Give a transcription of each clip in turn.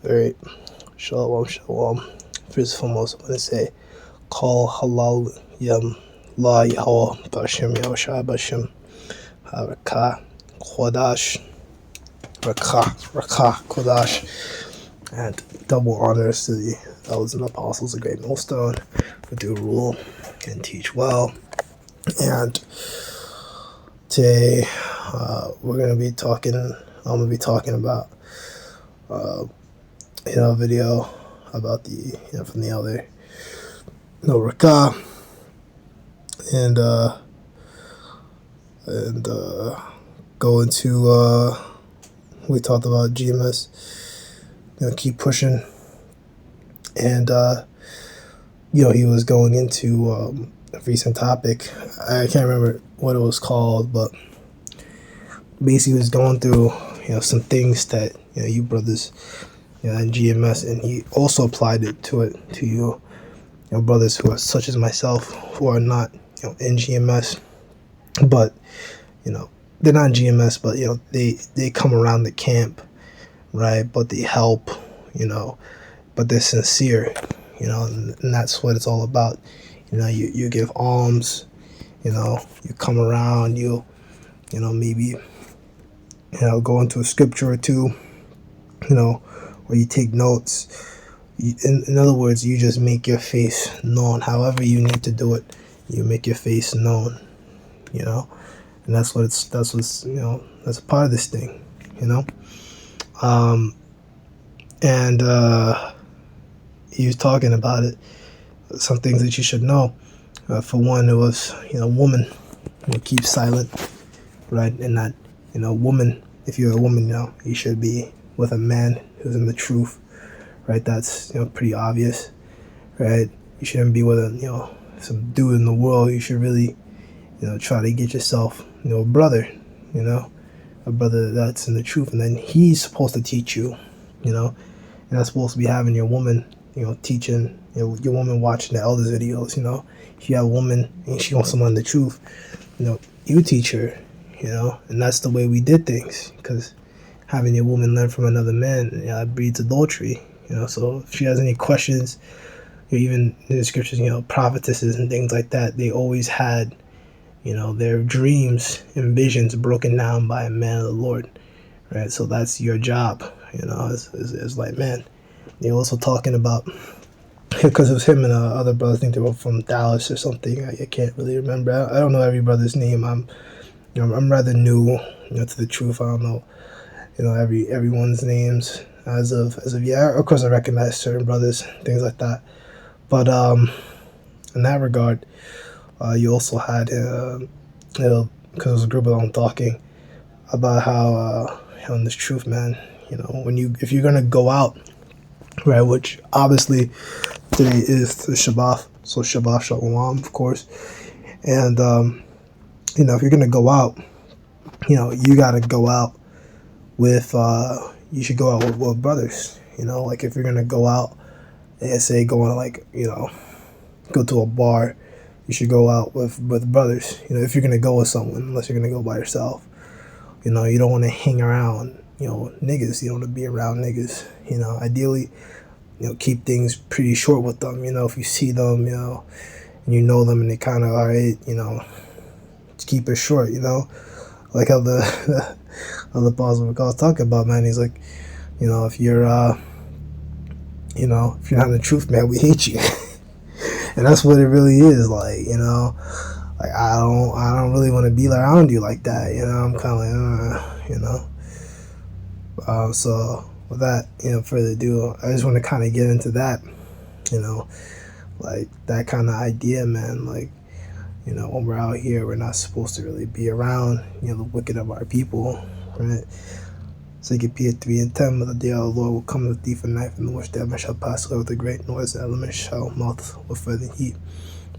Alright, shalom, shalom. First and foremost, I'm going to say, call halal yam la yahweh bashim yahushua bashim harakah kodash rakah kodash, and double honors to the elders and apostles of Great Millstone who do rule and teach well. And today I'm going to be talking about a video about the from the elder Rakah, and go into we talked about GMS, keep pushing, and he was going into a recent topic. I can't remember what it was called, but basically he was going through some things that you brothers in GMS, and he also applied it to you brothers who are such as myself, who are not in GMS, but they're not in GMS, but they come around the camp, right? But they help, but they're sincere, and that's what it's all about. You give alms, you come around, maybe go into a scripture or two, or you take notes. In other words, you just make your face known. However you need to do it, you make your face known, and that's what's that's a part of this thing, and he was talking about it, some things that you should know. For one, it was woman, keep silent, right? And not woman, if you're a woman, you should be with a man who's in the truth, right? That's pretty obvious, right? You shouldn't be with some dude in the world. You should really try to get yourself a brother, a brother that's in the truth, and then he's supposed to teach you, and that's supposed to be having your woman teaching your woman, watching the elders videos. If you have a woman and she wants someone in the truth, you teach her, and that's the way we did things, because having your woman learn from another man, it breeds adultery. So if she has any questions, even in the scriptures, prophetesses and things like that, they always had, their dreams and visions broken down by a man of the Lord, right? So that's your job, as like, man. They're also talking about, because it was him and other brothers, I think they were from Dallas or something. I can't really remember. I don't know every brother's name. I'm rather new, to the truth. I don't know, everyone's names as of yeah. Of course, I recognize certain brothers, things like that. But in that regard, you also had because it was a group of them talking about how in this truth, man, if you're gonna go out, right, which obviously today is the Shabbat, so Shabbat Shalom, of course, and if you're gonna go out, you gotta go out with you should go out with brothers, like if you're gonna go out and say going to go to a bar, you should go out with brothers, if you're gonna go with someone, unless you're gonna go by yourself. You don't want to hang around niggas. You don't want to be around niggas. Ideally, keep things pretty short with them. If you see them, and them, and they kind of, all right, keep it short. Like how the other Apostle was talking about, man. He's like, if you're if you're not in the truth, man, we hate you. And that's what it really is, like, like I don't really want to be around you like that, I'm kind of like, so with that, further ado, I just want to kind of get into that, like that kind of idea, man. Like, when we're out here, we're not supposed to really be around, the wicked of our people, right? Second Peter 3:10, but the day of the Lord will come with a thief and knife, in which the element shall pass away with a great noise, and the element shall melt with fervent heat.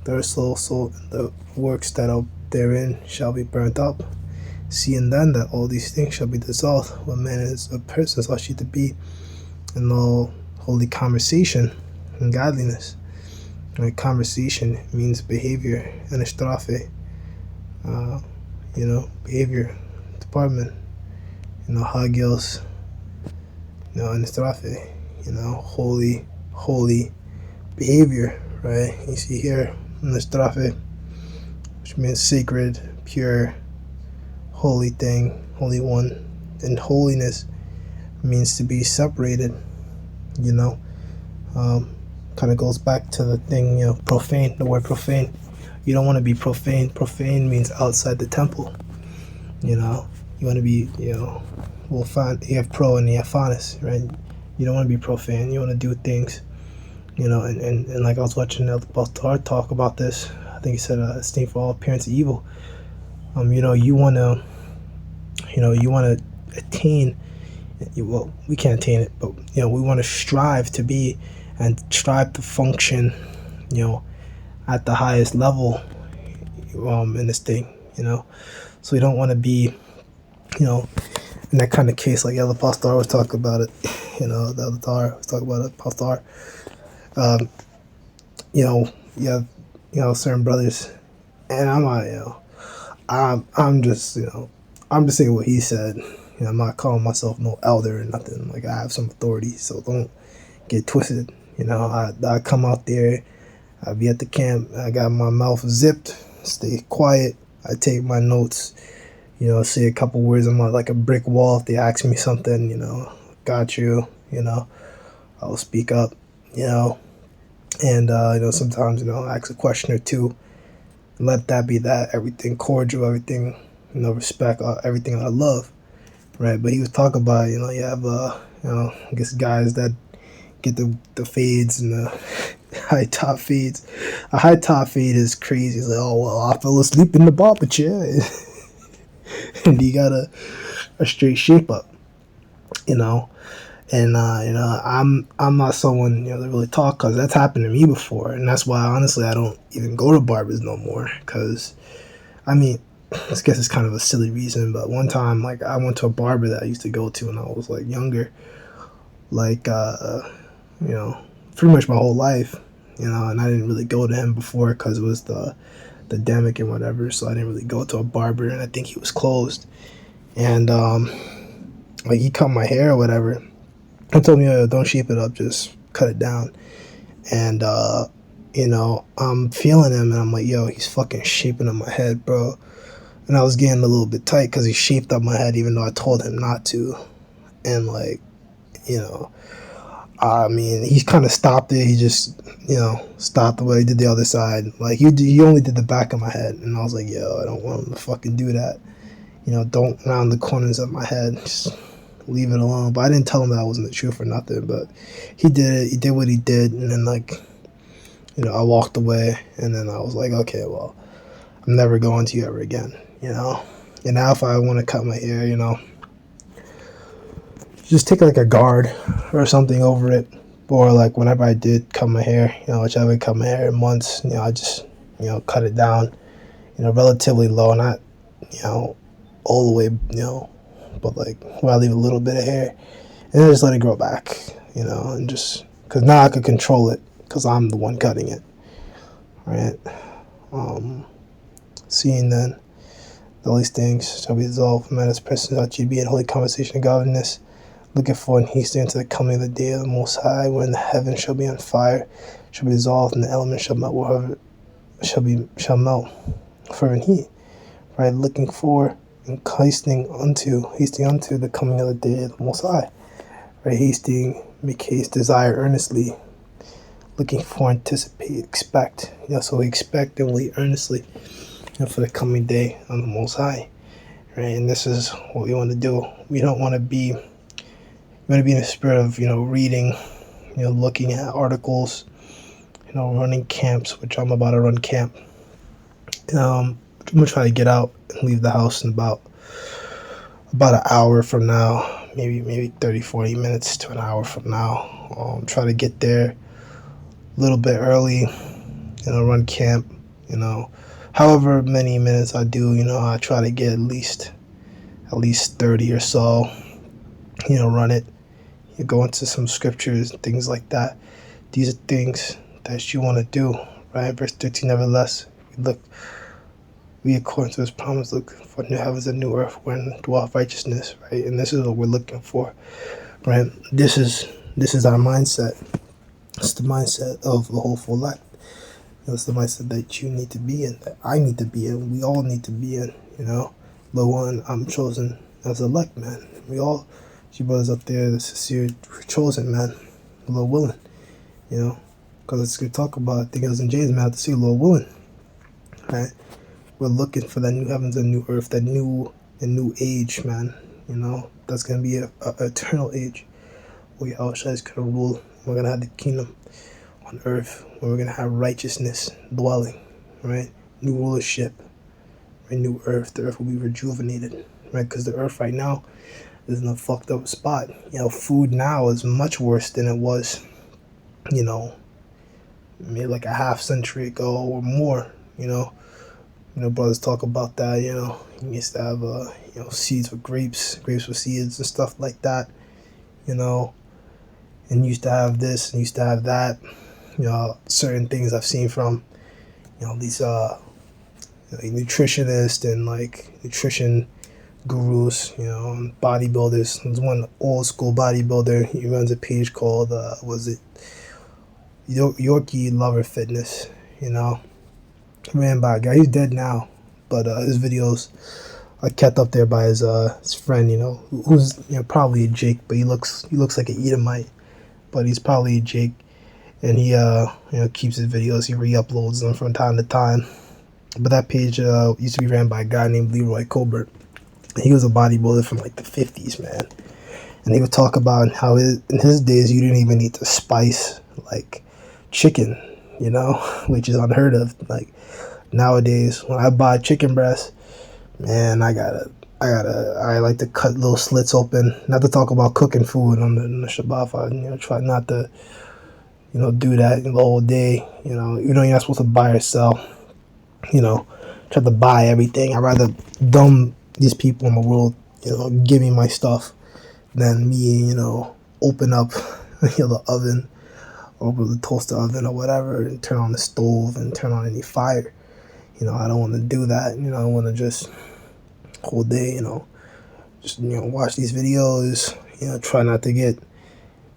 Their soul, and the works that are therein shall be burnt up. Seeing then that all these things shall be dissolved, what manner of persons ought ye to be in all holy conversation and godliness? And conversation means behavior, and estrafe, behavior department, hagios, and estrafe, holy behavior, right? You see here, Nastrafe, which means sacred, pure, holy thing, holy one. And holiness means to be separated, you know. Um, Kind of goes back to the thing, profane, the word profane. You don't want to be profane. Profane means outside the temple, you know. You want to be, we'll find, you have pro and you have fanis, right? You don't want to be profane. You want to do things, and like I was watching El Pastor talk about this. I think he said, esteem for all appearance of evil. You want to, attain, well, we can't attain it, but, we want to strive to be and strive to function, at the highest level, in this thing, So we don't want to be, in that kind of case, like El Pastor was talking about it, the other Tar was talking about it, Pastor. Um, you have, certain brothers, and I'm not, I'm just, I'm just saying what he said. I'm not calling myself no elder or nothing. Like, I have some authority, so don't get twisted. I come out there, I be at the camp, I got my mouth zipped, stay quiet, I take my notes, say a couple words. I'm like a brick wall. If they ask me something, got you, I'll speak up, and, sometimes, ask a question or two, let that be that, everything cordial, everything, respect, everything out of love, right? But he was talking about, you have, I guess guys that get the fades and the high top fades. A high top fade is crazy. It's like, oh, well, I fell asleep in the barber chair. And you got a straight shape up, and I'm not someone that really talk, because that's happened to me before, and that's why honestly I don't even go to barbers no more. Because I mean, I guess it's kind of a silly reason, but one time, like, I went to a barber that I used to go to when I was like younger, like pretty much my whole life, and I didn't really go to him before because it was the demic and whatever, so I didn't really go to a barber, and I think he was closed. And like, he cut my hair or whatever. He told me, don't shape it up, just cut it down. And I'm feeling him, and I'm like, yo, he's fucking shaping up my head, bro. And I was getting a little bit tight because he shaped up my head even though I told him not to. And, like, I mean, he kind of stopped it. He just, stopped the way he did the other side. Like, he only did the back of my head. And I was like, yo, I don't want him to fucking do that. Don't round the corners of my head. Just leave it alone. But I didn't tell him that wasn't the truth or nothing. But he did it. He did what he did. And then, like, I walked away. And then I was like, okay, well, I'm never going to you ever again, And now if I want to cut my hair, just take like a guard or something over it. Or like whenever I did cut my hair, which I haven't cut my hair in months, I just, cut it down, relatively low, not, all the way, but like where I leave a little bit of hair, and then just let it grow back, and just, because now I could control it because I'm the one cutting it, right? Seeing then, all these things shall be dissolved from man's presence, that you be in holy conversation and godliness, looking forward and hastening to the coming of the day of the Most High, when the heavens shall be on fire, shall be dissolved, and the elements shall melt, wherever shall melt fervent heat. Right, looking for and hastening unto the coming of the day of the Most High. Right, hasting, make haste, desire earnestly, looking for, anticipate, expect. So we expect and wait earnestly, for the coming day of the Most High. Right, and this is what we want to do. We don't want to be. We want to be in the spirit of, reading, looking at articles, running camps, which I'm about to run camp. I'm going to try to get out and leave the house in about an hour from now, maybe 30, 40 minutes to an hour from now. Try to get there a little bit early, run camp, however many minutes I do, I try to get at least 30 or so, run it. You go into some scriptures and things like that. These are things that you want to do, right? Verse 13, nevertheless, we according to his promise look for new heavens and new earth wherein dwell righteousness, right? And this is what we're looking for, right? This is This is our mindset. It's the mindset of the hopeful life. That's the mindset that you need to be in, that I need to be in, we all need to be in, you know. The one I'm chosen as elect, man. We all, you brothers up there, the sincere chosen, man. Lord willing, you know. Because it's good to talk about, I think it was in James, man, to see Lord willing, right? We're looking for that new heavens and new earth, that new age, man. You know, that's gonna be a eternal age where Yahushua is gonna rule. We're gonna have the kingdom on earth where we're gonna have righteousness dwelling, right? New rulership, right? New earth. The earth will be rejuvenated, right? Because the earth right now is in a fucked up spot. You know, food now is much worse than it was, you know, maybe like a half century ago or more. You know, brothers talk about that. You know, you used to have you know, seeds with grapes with seeds and stuff like that. You know, and used to have this and used to have that. You know, certain things I've seen from, you know, these nutritionists and like nutrition gurus, you know, and bodybuilders. There's one old school bodybuilder. He runs a page called was it Yorkie Lover Fitness. You know, ran by a guy. He's dead now, but his videos are kept up there by his friend. You know, who's, you know, probably a Jake, but he looks like an Edomite, but he's probably a Jake. And he, you know, keeps his videos. He re-uploads them from time to time. But that page used to be ran by a guy named Leroy Colbert. He was a bodybuilder from like the 50s, man. And he would talk about how in his days you didn't even need to spice like chicken, you know, which is unheard of. Like nowadays, when I buy chicken breast, man, I like to cut little slits open. Not to talk about cooking food on the Shabbat. I, you know, try not to, you know, do that the whole day. You know, you're not supposed to buy or sell. You know, try to buy everything. I'd rather dumb these people in the world, you know, give me my stuff than me, you know, open up, you know, the oven, open the toaster oven or whatever, and turn on the stove and turn on any fire. You know, I don't want to do that. You know, I want to just whole day, you know, just, you know, watch these videos. You know, try not to get,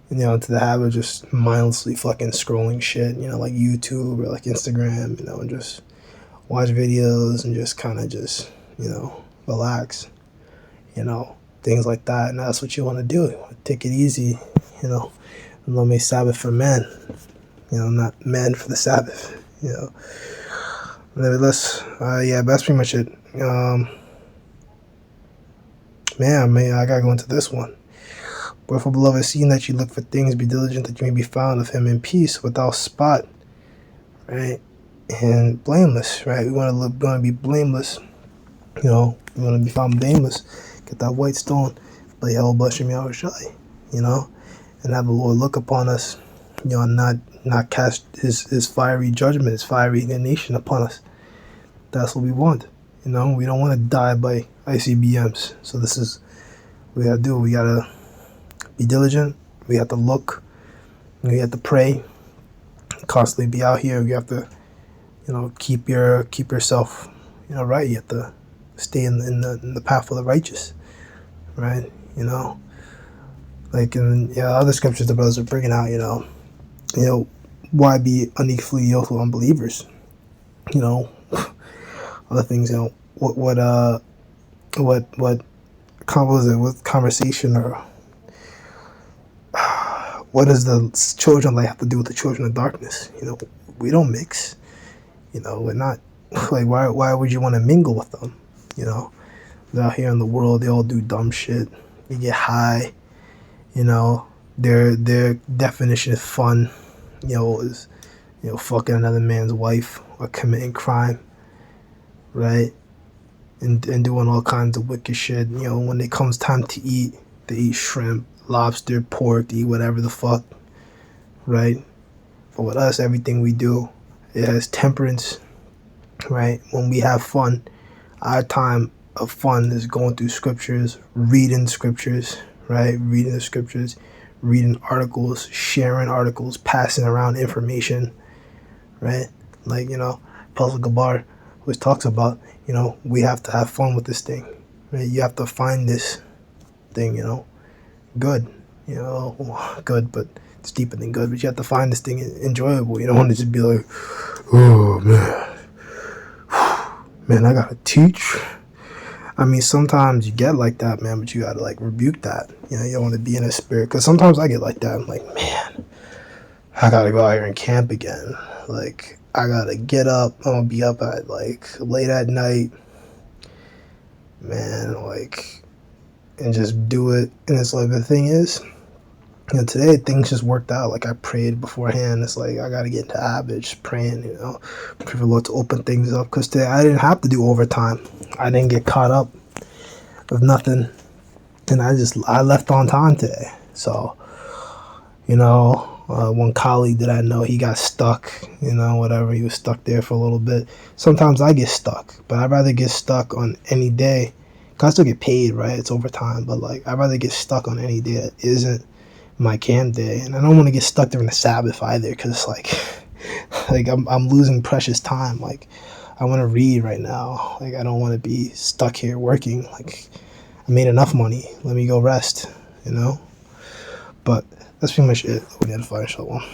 you know, into the habit of just mindlessly fucking scrolling shit. You know, like YouTube or like Instagram. You know, and just watch videos and just kind of just, you know, relax, you know, things like that. And that's what you want to do. Take it easy, you know, and let me Sabbath for men, you know, not men for the Sabbath, you know. Nevertheless, yeah, that's pretty much it. Man, I gotta go into this one. Wherefore, beloved, seeing that you look for things, be diligent that you may be found of him in peace, without spot, right? And blameless, right? We want to be blameless, you know. We want to be found blameless. Get that white stone, but you know, and have the Lord look upon us, you know, and not cast his fiery judgment, his fiery indignation upon us. That's what we want, you know. We don't want to die by ICBMs. So this is what we gotta do. We gotta be diligent. We have to look. We have to pray. Constantly be out here. We have to, you know, keep yourself, you know, right. You have to stay in the path of the righteous, right? You know, like in other scriptures the brothers are bringing out, you know, why be unequally yoked with unbelievers? You know, other things, you know, what conversation or what does the children light have to do with the children of darkness? You know, we don't mix. You know, we're not like why would you want to mingle with them? You know, they're out here in the world, they all do dumb shit. They get high. You know, their definition of fun, you know, is, you know, fucking another man's wife or committing crime, right? And doing all kinds of wicked shit. You know, when it comes time to eat, they eat shrimp, lobster, pork, they eat whatever the fuck, right? But with us, everything we do, it has temperance, right? When we have fun, our time of fun is going through scriptures, reading scriptures, right? Reading the scriptures, reading articles, sharing articles, passing around information, right? Like, you know, Puzzle Gabar always talks about, you know, we have to have fun with this thing, right? You have to find this thing, you know, good, you know, good, but it's deeper than good. But you have to find this thing enjoyable. You don't want to just be like, oh man, I gotta teach. I mean, sometimes you get like that, man, but you gotta like rebuke that. You know, you don't want to be in a spirit, because sometimes I get like that. I'm like, man, I gotta go out here and camp again. Like, I gotta get up. I'm gonna be up at like late at night, man. Like, and just do it. And it's like, the thing is, you know, today things just worked out. Like, I prayed beforehand. It's like I gotta get into habit, just praying. You know, pray for the Lord to open things up. Because today I didn't have to do overtime. I didn't get caught up with nothing, and I left on time today. So, you know, one colleague that I know, he got stuck. You know, whatever. He was stuck there for a little bit. Sometimes I get stuck, but I'd rather get stuck on any day. 'Cause I still get paid, right? It's overtime, but like I'd rather get stuck on any day that isn't my camp day. And I don't want to get stuck during the Sabbath either, because it's like like I'm losing precious time. Like, I want to read right now. Like, I don't want to be stuck here working. Like, I made enough money. Let me go rest, you know? But that's pretty much it. We need to finish that one.